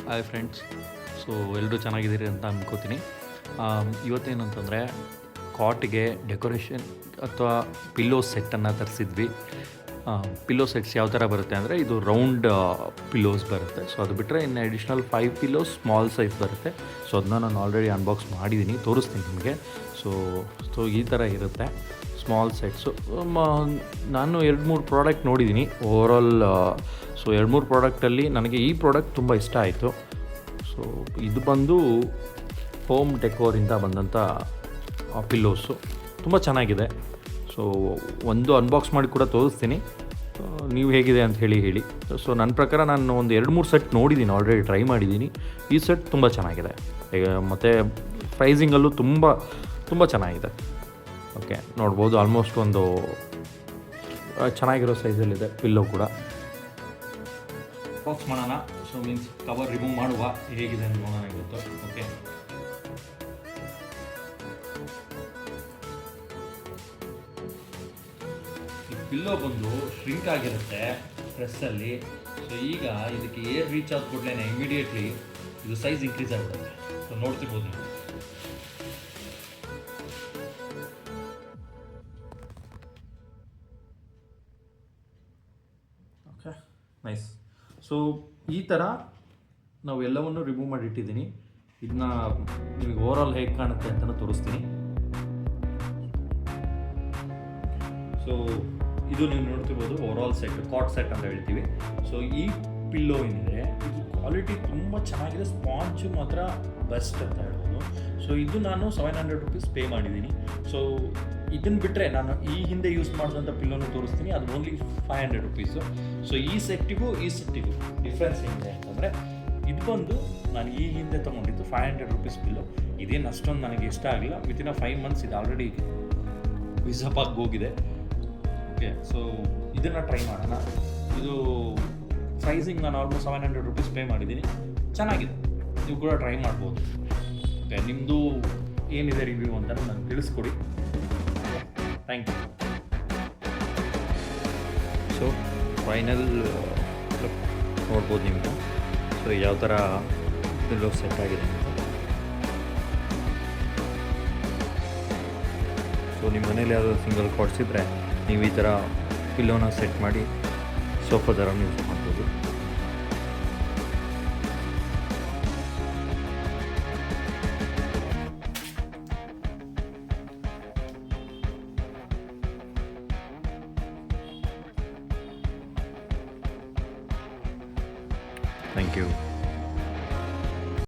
Hi friends. So ಎಲ್ಲರೂ ಚೆನ್ನಾಗಿದ್ದೀರಿ ಅಂತ ಅಂದ್ಕೋತೀನಿ. ಇವತ್ತೇನಂತಂದರೆ ಕಾಟ್ಗೆ decoration ಅಥವಾ ಪಿಲ್ಲೋ ಸೆಟ್ಟನ್ನು ತರಿಸಿದ್ವಿ. ಪಿಲ್ಲೋ ಸೆಟ್ಸ್ ಯಾವ ಥರ ಬರುತ್ತೆ ಅಂದರೆ ಇದು ರೌಂಡ್ ಪಿಲ್ಲೋಸ್ ಬರುತ್ತೆ. ಸೊ ಅದು ಬಿಟ್ಟರೆ ಇನ್ನು ಅಡಿಷ್ನಲ್ 5 ಪಿಲ್ಲೋಸ್ ಸ್ಮಾಲ್ ಸೈಜ್ ಬರುತ್ತೆ. ಸೊ ಅದನ್ನ ನಾನು ಆಲ್ರೆಡಿ ಅನ್ಬಾಕ್ಸ್ ಮಾಡಿದ್ದೀನಿ, ತೋರಿಸ್ತೀನಿ ನಿಮಗೆ. ಸೊ ಈ ಥರ ಇರುತ್ತೆ ಸ್ಮಾಲ್ ಸೆಟ್ಸು. ನಾನು 2-3 ಪ್ರಾಡಕ್ಟ್ ನೋಡಿದ್ದೀನಿ ಓವರಾಲ್. ಸೊ 2-3 ಪ್ರಾಡಕ್ಟಲ್ಲಿ ನನಗೆ ಈ ಪ್ರಾಡಕ್ಟ್ ತುಂಬ ಇಷ್ಟ ಆಯಿತು. ಸೊ ಇದು ಬಂದು ಹೋಮ್ ಡೆಕೋರಿಂದ ಬಂದಂಥ ಪಿಲ್ಲೋಸು ತುಂಬ ಚೆನ್ನಾಗಿದೆ. ಸೊ ಒಂದು ಅನ್ಬಾಕ್ಸ್ ಮಾಡಿ ಕೂಡ ತೋರಿಸ್ತೀನಿ, ನೀವು ಹೇಗಿದೆ ಅಂತ ಹೇಳಿ. ಸೊ ನನ್ನ ಪ್ರಕಾರ ನಾನು ಒಂದು 2-3 ಸೆಟ್ ನೋಡಿದ್ದೀನಿ, ಆಲ್ರೆಡಿ ಟ್ರೈ ಮಾಡಿದ್ದೀನಿ. ಈ ಸೆಟ್ ತುಂಬ ಚೆನ್ನಾಗಿದೆ, ಮತ್ತು ಪ್ರೈಸಿಂಗಲ್ಲೂ ತುಂಬ ಚೆನ್ನಾಗಿದೆ. ಓಕೆ, ನೋಡ್ಬೋದು ಆಲ್ಮೋಸ್ಟ್ ಒಂದು ಚೆನ್ನಾಗಿರೋ ಸೈಜಲ್ಲಿದೆ ಪಿಲ್ಲೋ ಕೂಡ. ಬಾಕ್ಸ್ ಮಾಡೋಣ. ಸೊ ಮೀನ್ಸ್ ಕವರ್ ರಿಮೂವ್ ಮಾಡುವ, ಹೇಗಿದೆ ಅಂತ ನೋಡೋಣ ಇವತ್ತು. ಓಕೆ, ಈ ಪಿಲ್ಲೋ ಬಂದು ಶ್ರಿಂಕ್ ಆಗಿರುತ್ತೆ ಪ್ರೆಸ್ಸಲ್ಲಿ. ಸೊ ಈಗ ಇದಕ್ಕೆ ಏರ್ ರೀಚ್ ಆದ ಕೂಡಲೇ ಇಮಿಡಿಯೇಟ್ಲಿ ಇದು ಸೈಜ್ ಇನ್ಕ್ರೀಸ್ ಆಗಿಬಿಡುತ್ತೆ. ಸೊ ನೋಡ್ತಿರ್ಬೋದು ನೀವು. Okay, nice. ಸೊ ಈ ಥರ ನಾವು ಎಲ್ಲವನ್ನು ರಿಮೂವ್ ಮಾಡಿ ಇಟ್ಟಿದ್ದೀನಿ. ಇದನ್ನ ನಿಮಗೆ ಓವರಾಲ್ ಹೇಗೆ ಕಾಣುತ್ತೆ ಅಂತಲೂ ತೋರಿಸ್ತೀನಿ. ಸೊ ಇದು ನೀವು ನೋಡ್ತಿರ್ಬೋದು ಓವರಾಲ್ ಸೆಟ್, ಕಾಟ್ ಸೆಟ್ ಅಂತ ಹೇಳ್ತೀವಿ. ಸೊ ಈ ಪಿಲ್ಲೋ ಏನಿದೆ ಇದು ಕ್ವಾಲಿಟಿ ತುಂಬ ಚೆನ್ನಾಗಿದೆ, ಸ್ಪಾಂಜು ಮಾತ್ರ ಬೆಸ್ಟ್ ಅಂತ ಹೇಳ್ಬೋದು. ಸೊ ಇದು ನಾನು 700 ರುಪೀಸ್ ಪೇ ಮಾಡಿದ್ದೀನಿ. ಸೊ ಇದನ್ನು ಬಿಟ್ಟರೆ ನಾನು ಈ ಹಿಂದೆ ಯೂಸ್ ಮಾಡಿದಂಥ ಪಿಲ್ಲೋನು ತೋರಿಸ್ತೀನಿ, ಅದು ಓನ್ಲಿ 500 ರುಪೀಸು. ಸೊ ಈ ಸೆಟ್ಟಿಗೂ ಡಿಫ್ರೆನ್ಸ್ ಏನಿದೆ ಅಂತಂದರೆ, ಇದು ಬಂದು ನಾನು ಈ ಹಿಂದೆ ತೊಗೊಂಡಿದ್ದು 500 ರುಪೀಸ್ ಪಿಲ್ಲೋ. ಇದೇನು ಅಷ್ಟೊಂದು ನನಗೆ ಇಷ್ಟ ಆಗಲಿಲ್ಲ. ವಿತಿನ್ 5 ಮಂತ್ಸ್ ಇದು ಆಲ್ರೆಡಿ ವಿಸಪಾಗಿ ಹೋಗಿದೆ. ಓಕೆ, ಸೊ ಇದನ್ನು ಟ್ರೈ ಮಾಡೋಣ. ಇದು ಪ್ರೈಸಿಂಗ್ ನಾನು ಆಲ್ಮೋಸ್ಟ್ 700 ರುಪೀಸ್ ಪೇ ಮಾಡಿದ್ದೀನಿ. ಚೆನ್ನಾಗಿದೆ, ನೀವು ಕೂಡ ಟ್ರೈ ಮಾಡ್ಬೋದು. ಓಕೆ, ನಿಮ್ಮದು ಏನಿದೆ ರಿವ್ಯೂ ಅಂತ ನನಗೆ ತಿಳಿಸ್ಕೊಡಿ. Thank you. So final look ನೋಡ್ಬೋದು ನೀವು. ಸೊ ಯಾವ ಥರ ಪಿಲ್ಲೋ ಸೆಟ್ ಆಗಿದೆ ಅಂತ. ಸೊ ನಿಮ್ಮ ಮನೇಲಿ ಯಾವುದಾದ್ರು ಸಿಂಗಲ್ ಕಾಟ್ಸಿದ್ರೆ ನೀವು ಈ ಥರ ಪಿಲ್ಲೋನ ಸೆಟ್ ಮಾಡಿ ಸೋಫಾ ಥರ ಯೂಸ್ ಮಾಡ್ಬೋದು. Thank you.